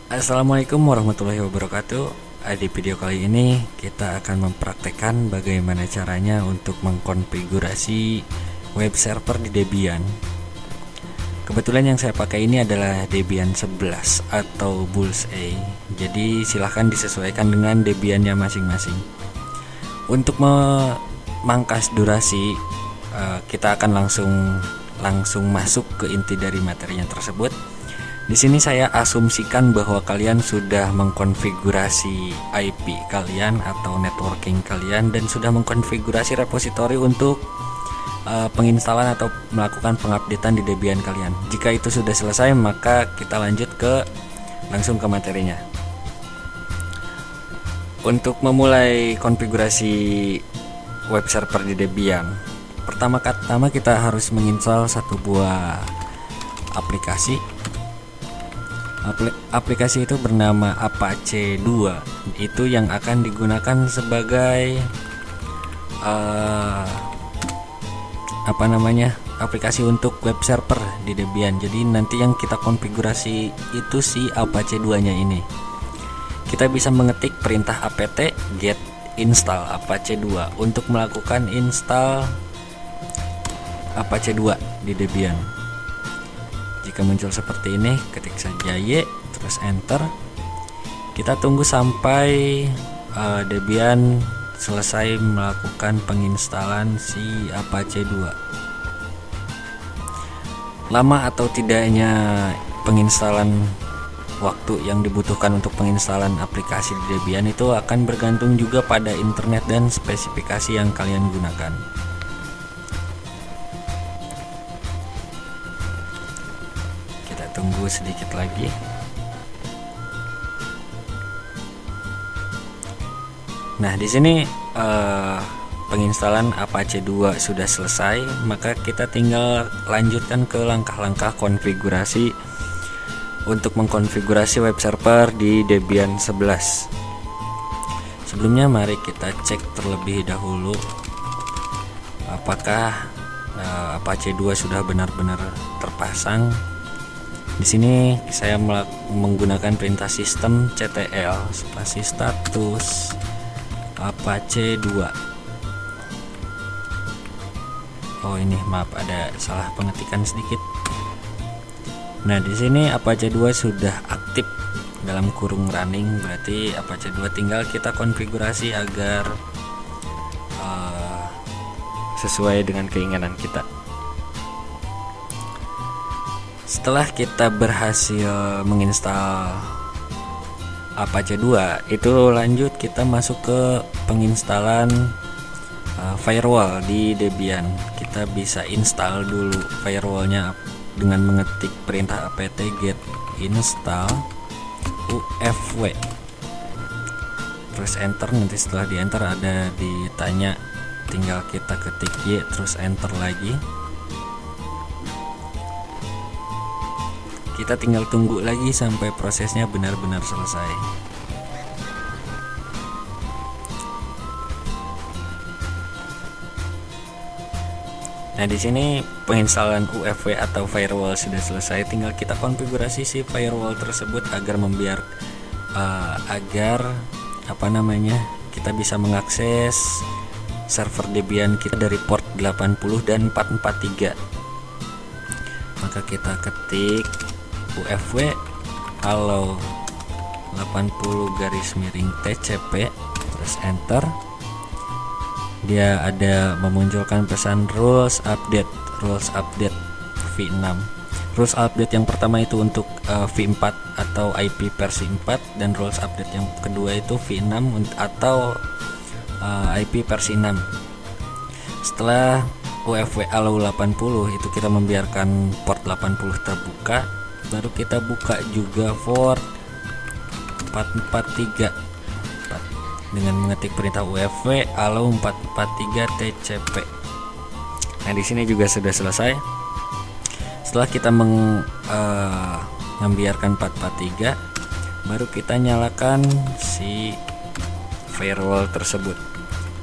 Assalamualaikum warahmatullahi wabarakatuh. Di video kali ini kita akan mempraktekkan bagaimana caranya untuk mengkonfigurasi web server di Debian. Kebetulan yang saya pakai ini adalah Debian 11 atau Bullseye. Jadi silahkan disesuaikan dengan Debiannya masing-masing. Untuk memangkas durasi, kita akan langsung masuk ke inti dari materinya tersebut. Di sini saya asumsikan bahwa kalian sudah mengkonfigurasi IP kalian atau networking kalian dan sudah mengkonfigurasi repositori untuk penginstalan atau melakukan pengupdatean di Debian kalian. Jika itu sudah selesai, maka kita lanjut langsung ke materinya. Untuk memulai konfigurasi web server di Debian, pertama kita harus menginstal satu buah aplikasi. Aplikasi itu bernama Apache 2. Itu yang akan digunakan sebagai aplikasi untuk web server di Debian. Jadi nanti yang kita konfigurasi itu si Apache 2-nya ini. Kita bisa mengetik perintah apt get install Apache 2 untuk melakukan install Apache 2 di Debian. Jika muncul seperti ini, ketik saja Y terus enter. Kita tunggu sampai Debian selesai melakukan penginstalan si Apache 2. Lama atau tidaknya penginstalan waktu yang dibutuhkan untuk penginstalan aplikasi di Debian itu akan bergantung juga pada internet dan spesifikasi yang kalian gunakan. Tunggu sedikit lagi. Nah, di sini penginstalan Apache 2 sudah selesai, maka kita tinggal lanjutkan ke langkah-langkah konfigurasi untuk mengkonfigurasi web server di Debian 11. Sebelumnya mari kita cek terlebih dahulu apakah Apache 2 sudah benar-benar terpasang. Di sini saya menggunakan perintah sistem ctl spasi status Apache 2. Oh, ini maaf, ada salah pengetikan sedikit. Nah, di sini Apache 2 sudah aktif dalam kurung running, berarti Apache 2 tinggal kita konfigurasi agar sesuai dengan keinginan kita. Setelah kita berhasil menginstal Apache 2, itu lanjut kita masuk ke penginstalan firewall di Debian. Kita bisa install dulu firewallnya dengan mengetik perintah apt get install ufw terus enter. Nanti setelah di enter ada ditanya, tinggal kita ketik Y terus enter lagi. Kita tinggal tunggu lagi sampai prosesnya benar-benar selesai. Nah, di sini penginstalan UFW atau firewall sudah selesai. Tinggal kita konfigurasi si firewall tersebut agar kita bisa mengakses server Debian kita dari port 80 dan 443. Maka kita ketik UFW halo 80-TCP terus enter. Dia ada memunculkan pesan rules update v6. Rules update yang pertama itu untuk v4 atau IP versi 4, dan rules update yang kedua itu v6 atau IP versi 6. Setelah UFW allow 80 itu kita membiarkan port 80 terbuka, baru kita buka juga port 443 dengan mengetik perintah UFW allow 443 TCP. Nah, di sini juga sudah selesai. Setelah kita membiarkan 443, baru kita nyalakan si firewall tersebut.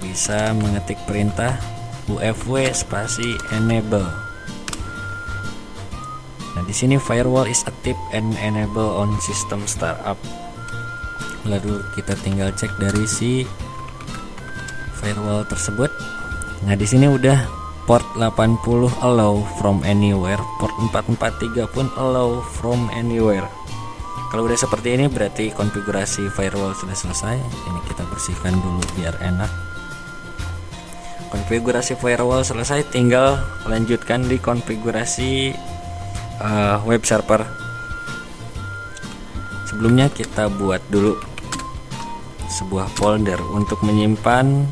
Bisa mengetik perintah UFW spasi enable. Nah, di Di sini firewall is active and enable on system startup. Lalu kita tinggal cek dari si firewall tersebut. Nah, di sini udah port 80 allow from anywhere, port 443 pun allow from anywhere. Kalau udah seperti ini berarti konfigurasi firewall sudah selesai. Ini kita bersihkan dulu biar enak. Konfigurasi firewall selesai, tinggal lanjutkan di konfigurasi web server. Sebelumnya kita buat dulu sebuah folder untuk menyimpan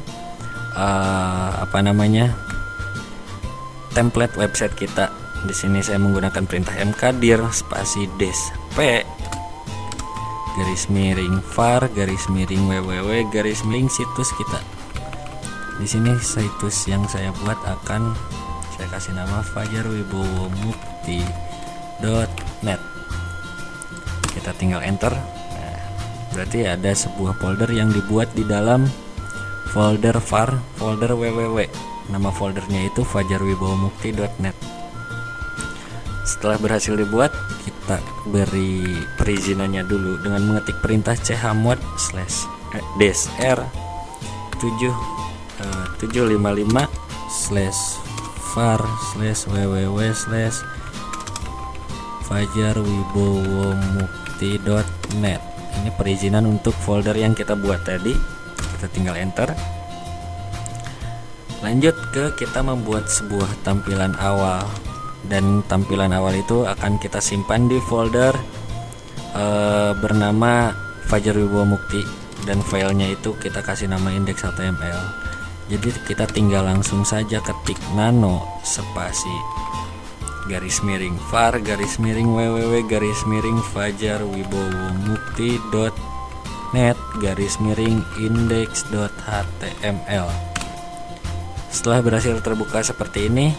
template website kita. Di sini saya menggunakan perintah mkdir spasi -p garis miring var garis miring www garis miring situs kita. Di sini situs yang saya buat akan saya kasih nama fajarwibowomukti.net. Kita tinggal enter. Nah, berarti ada sebuah folder yang dibuat di dalam folder var, folder www. Nama foldernya itu fajarwibowomukti.net. Setelah berhasil dibuat, kita beri perizinannya dulu dengan mengetik perintah chmod /-r 755 var/fajarwibowomukti.net. Ini perizinan untuk folder yang kita buat tadi. Kita tinggal enter. Lanjut ke kita membuat sebuah tampilan awal, dan tampilan awal itu akan kita simpan di folder bernama fajarwibowomukti, dan filenya itu kita kasih nama index.html. Jadi kita tinggal langsung saja ketik nano spasi garis miring var garis miring www garis miring fajarwibowomukti.net garis miring index.html. Setelah berhasil terbuka seperti ini,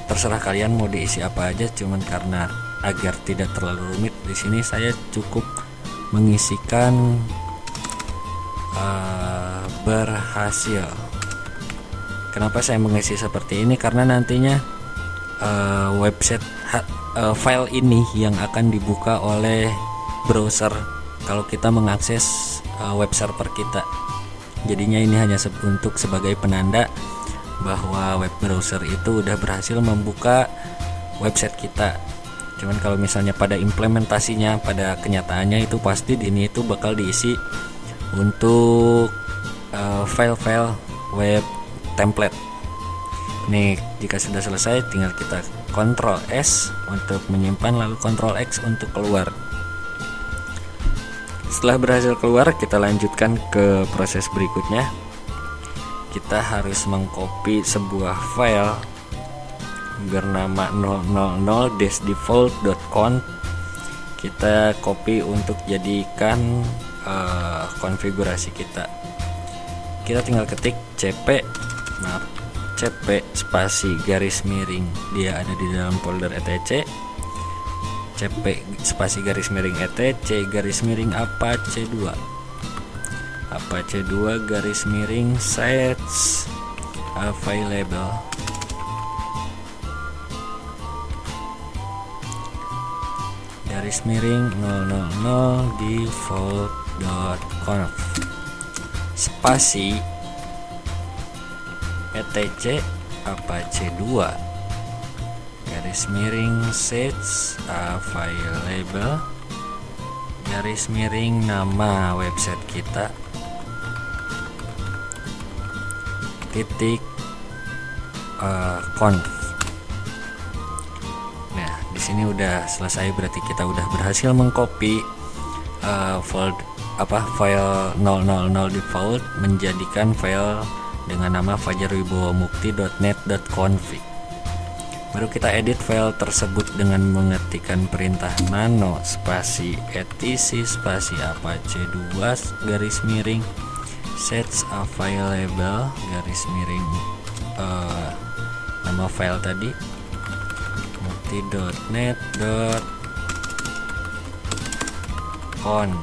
terserah kalian mau diisi apa aja, cuman karena agar tidak terlalu rumit, di sini saya cukup mengisikan berhasil. Kenapa saya mengisi seperti ini? Karena nantinya website file ini yang akan dibuka oleh browser kalau kita mengakses web server kita. Jadinya ini hanya untuk sebagai penanda bahwa web browser itu udah berhasil membuka website kita. Cuman kalau misalnya pada implementasinya, pada kenyataannya itu pasti ini itu bakal diisi untuk file-file web template. Nih, jika sudah selesai tinggal kita Ctrl S untuk menyimpan, lalu Ctrl X untuk keluar. Setelah berhasil keluar, kita lanjutkan ke proses berikutnya. Kita harus mengcopy sebuah file bernama 000-default.conf. Kita copy untuk jadikan konfigurasi kita. Kita tinggal ketik cp spasi garis miring, dia ada di dalam folder etc. cp spasi garis miring etc garis miring apache 2 garis miring sets available garis miring 000 default.conf spasi etc apache 2 garis miring sets available garis miring nama website kita titik conf. Nah, di sini udah selesai, berarti kita udah berhasil mengcopy file 000 default menjadikan file dengan nama fajarwibowomukti.net.config. Baru kita edit file tersebut dengan mengetikkan perintah nano spasi etc spasi apache 2 garis miring sets available garis miring nama file tadi mukti.net.conf.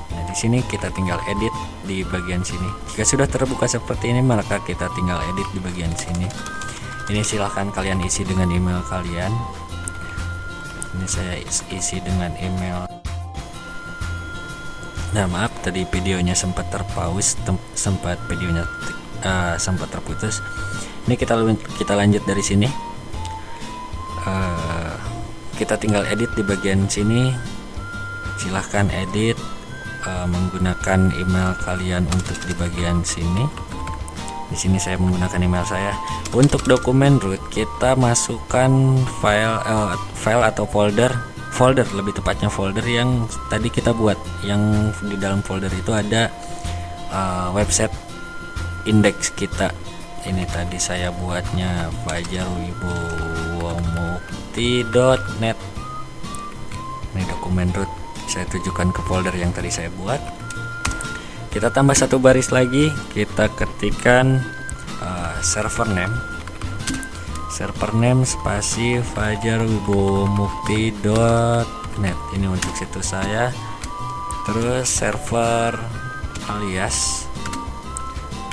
Nah, di sini kita tinggal edit di bagian sini. Jika sudah terbuka seperti ini, maka kita tinggal edit di bagian sini. Ini silahkan kalian isi dengan email kalian. Ini saya isi dengan email. Nah maaf, tadi videonya sempat terpaus, sempat terputus. Ini kita lanjut dari sini. Kita tinggal edit di bagian sini. Silahkan edit menggunakan email kalian untuk di bagian sini. Di sini saya menggunakan email saya. Untuk dokumen root kita masukkan file atau folder lebih tepatnya folder yang tadi kita buat. Yang di dalam folder itu ada website index kita. Ini tadi saya buatnya fajarwibowomukti.net. Ini dokumen root, saya tujukan ke folder yang tadi saya buat. Kita tambah satu baris lagi, kita ketikkan server name spasi fajarwibowomukti.net. Ini untuk situs saya. Terus server alias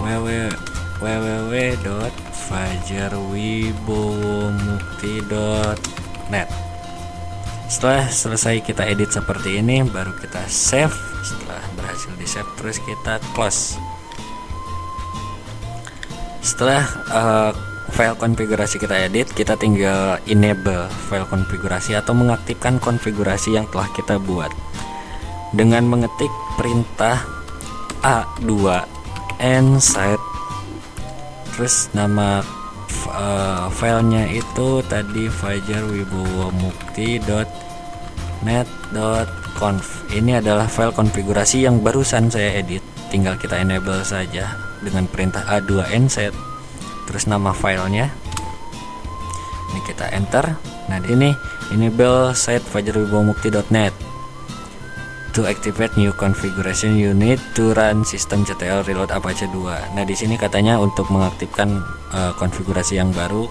www.fajarwibowomukti.net. Setelah selesai kita edit seperti ini, baru kita save. Setelah berhasil di save, terus kita close. Setelah file konfigurasi kita edit, kita tinggal enable file konfigurasi atau mengaktifkan konfigurasi yang telah kita buat dengan mengetik perintah A2 nset. Terus nama filenya itu tadi fajarwibowomukti.net.conf. Ini adalah file konfigurasi yang barusan saya edit. Tinggal kita enable saja dengan perintah A2 nset. Terus nama filenya. Ini kita enter. Nah, ini enable site fajarwibowomukti.net. To activate new configuration, you need to run systemctl reload apache 2. Nah, di sini katanya untuk mengaktifkan konfigurasi yang baru,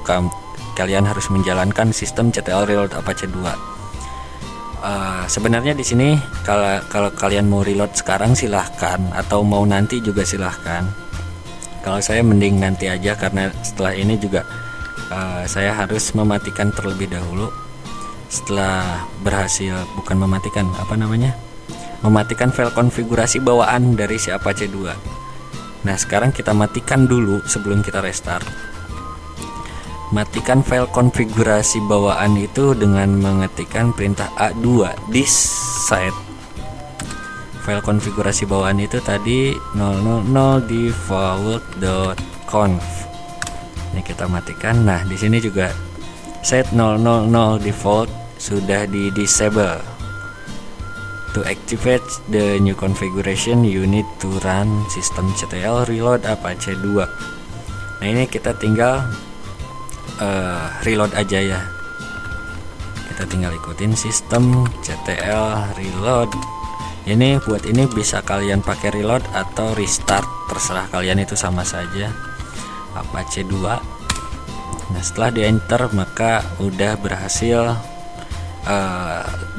kalian harus menjalankan systemctl reload apache 2. Sebenarnya di sini kalau kalian mau reload sekarang silahkan, atau mau nanti juga silahkan. Kalau saya mending nanti aja, karena setelah ini juga saya harus mematikan terlebih dahulu. Setelah berhasil, bukan mematikan, mematikan file konfigurasi bawaan dari si Apache 2. Nah, sekarang kita matikan dulu sebelum kita restart. Matikan file konfigurasi bawaan itu dengan mengetikkan perintah A2 this site. File konfigurasi bawaan itu tadi 000 default.conf. Ini kita matikan. Nah, di sini juga set 000 default sudah di disable. To activate the new configuration, you need to run systemctl reload apache 2. Nah, ini kita tinggal reload aja ya. Kita tinggal ikutin systemctl reload. Ini buat ini bisa kalian pakai reload atau restart, terserah kalian, itu sama saja. Apache 2. Nah, setelah di enter maka udah berhasil.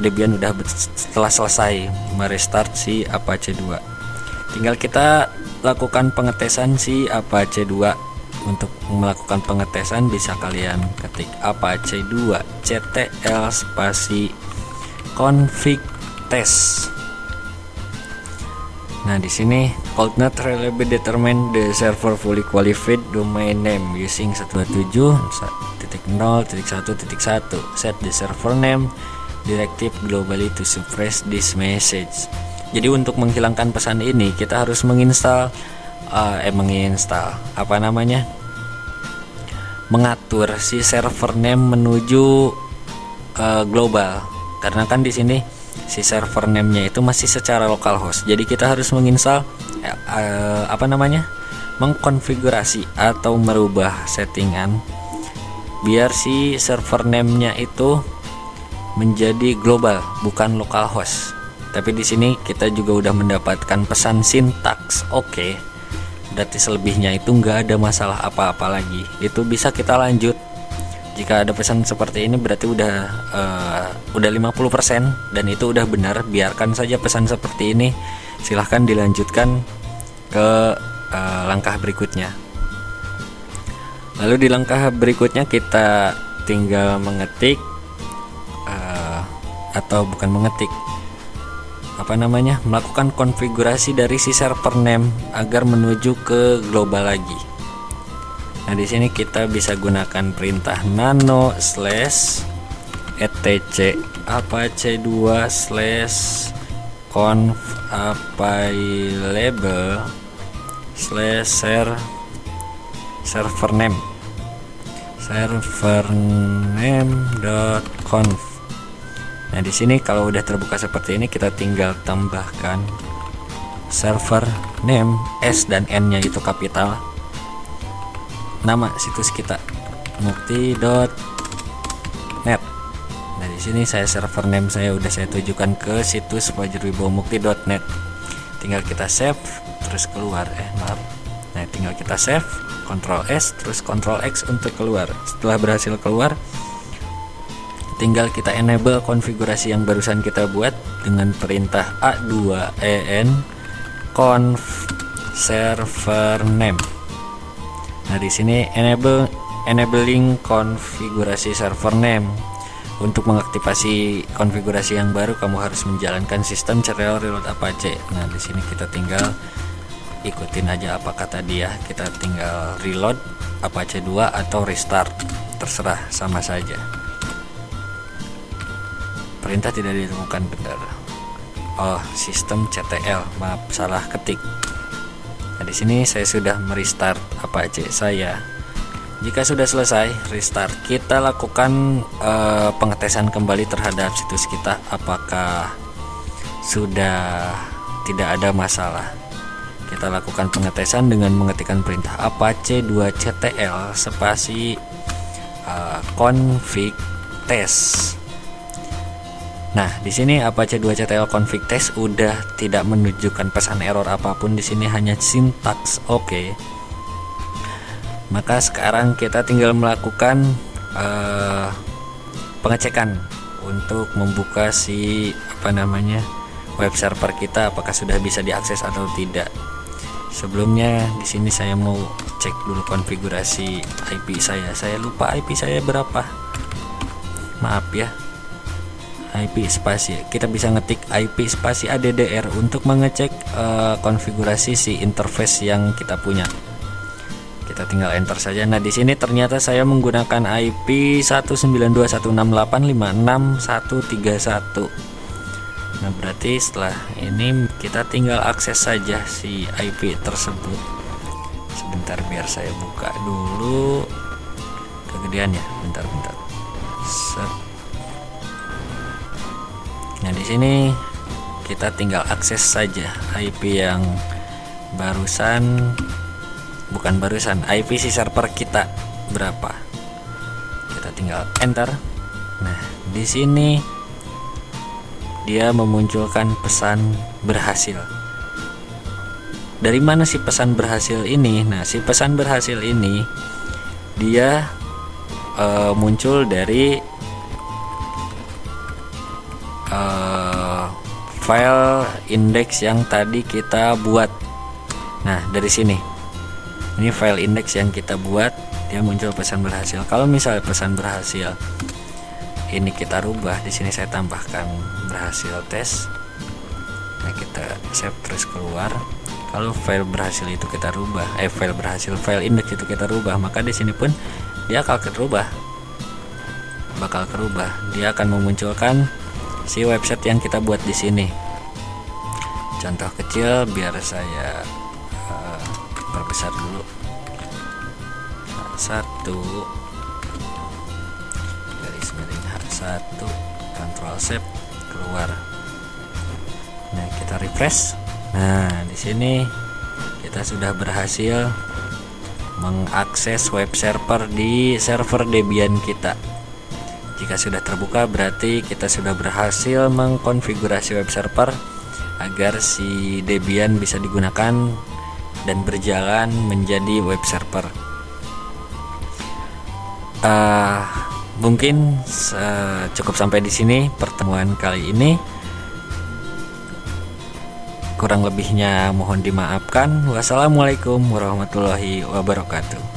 Debian udah setelah selesai merestart si Apache 2. Tinggal kita lakukan pengetesan si Apache 2. Untuk melakukan pengetesan bisa kalian ketik Apache 2 ctl spasi config test. Nah, di sini could not reliably determine the server fully qualified domain name using 127.0.1.1. Set the server name directive globally to suppress this message. Jadi untuk menghilangkan pesan ini kita harus menginstal mengatur si server name menuju global. Karena kan di sini si server name-nya itu masih secara localhost. Jadi kita harus menginstal mengkonfigurasi atau merubah settingan biar si server name-nya itu menjadi global, bukan localhost. Tapi di sini kita juga udah mendapatkan pesan sintaks oke. Berarti selebihnya itu nggak ada masalah apa-apa lagi. Itu bisa kita lanjut. Jika ada pesan seperti ini berarti udah 50% dan itu udah benar. Biarkan saja pesan seperti ini. Silahkan dilanjutkan ke langkah berikutnya. Lalu di langkah berikutnya kita tinggal mengetik atau bukan mengetik, melakukan konfigurasi dari si server name agar menuju ke global lagi. Nah, di sini kita bisa gunakan perintah nano / etc apache2 / conf available server name.conf. Nah, di sini kalau udah terbuka seperti ini, kita tinggal tambahkan server name, S dan N-nya itu kapital, nama situs kita mukti.net. Nah, di sini server name saya udah saya tujukan ke situs fajarwibawamukti.net. Tinggal kita save terus keluar. Nah, tinggal kita save, Ctrl S terus Ctrl X untuk keluar. Setelah berhasil keluar, tinggal kita enable konfigurasi yang barusan kita buat dengan perintah a2en conf server name. Nah, di sini enabling konfigurasi server name. Untuk mengaktifasi konfigurasi yang baru, kamu harus menjalankan sistem serial reload Apache. Nah, di sini kita tinggal ikutin aja apa kata dia. Kita tinggal reload Apache 2 atau restart, terserah, sama saja. Perintah tidak ditemukan, benar. Oh, sistem CTL, maaf salah ketik. Nah, di sini saya sudah merestart Apache saya. Jika sudah selesai restart, kita lakukan pengetesan kembali terhadap situs kita apakah sudah tidak ada masalah. Kita lakukan pengetesan dengan mengetikkan perintah apache 2ctl spasi config test. Nah, di sini apache 2ctl config test udah tidak menunjukkan pesan error apapun. Di sini hanya sintaks oke. Maka sekarang kita tinggal melakukan pengecekan untuk membuka si web server kita apakah sudah bisa diakses atau tidak. Sebelumnya di sini saya mau cek dulu konfigurasi IP saya. Saya lupa IP saya berapa. Maaf ya. IP spasi. Kita bisa ngetik IP spasi ADDR untuk mengecek konfigurasi si interface yang kita punya. Kita tinggal enter saja. Nah, di sini ternyata saya menggunakan IP 192.168.56.131. Nah, berarti setelah ini kita tinggal akses saja si IP tersebut. Sebentar biar saya buka dulu kegedean ya. Bentar. Set. Nah, di sini kita tinggal akses saja IP yang IP si server kita berapa. Kita tinggal enter. Nah, di sini dia memunculkan pesan berhasil. Dari mana sih pesan berhasil ini? Nah, si pesan berhasil ini dia muncul dari file index yang tadi kita buat. Nah, dari sini. Ini file index yang kita buat, dia muncul pesan berhasil. Kalau misalnya pesan berhasil ini kita rubah, di sini saya tambahkan berhasil tes. Nah, kita save terus keluar. Kalau file berhasil itu kita rubah, file index itu kita rubah, maka di sini pun dia bakal kerubah. Dia akan memunculkan si website yang kita buat di sini. Contoh kecil biar saya perbesar dulu. 1 garis miring H1, Ctrl save keluar. Nah, kita refresh. Nah, di sini kita sudah berhasil mengakses web server di server Debian kita. Jika sudah terbuka, berarti kita sudah berhasil mengkonfigurasi web server agar si Debian bisa digunakan dan berjalan menjadi web server. Mungkin cukup sampai di sini pertemuan kali ini. Kurang lebihnya mohon dimaafkan. Wassalamualaikum warahmatullahi wabarakatuh.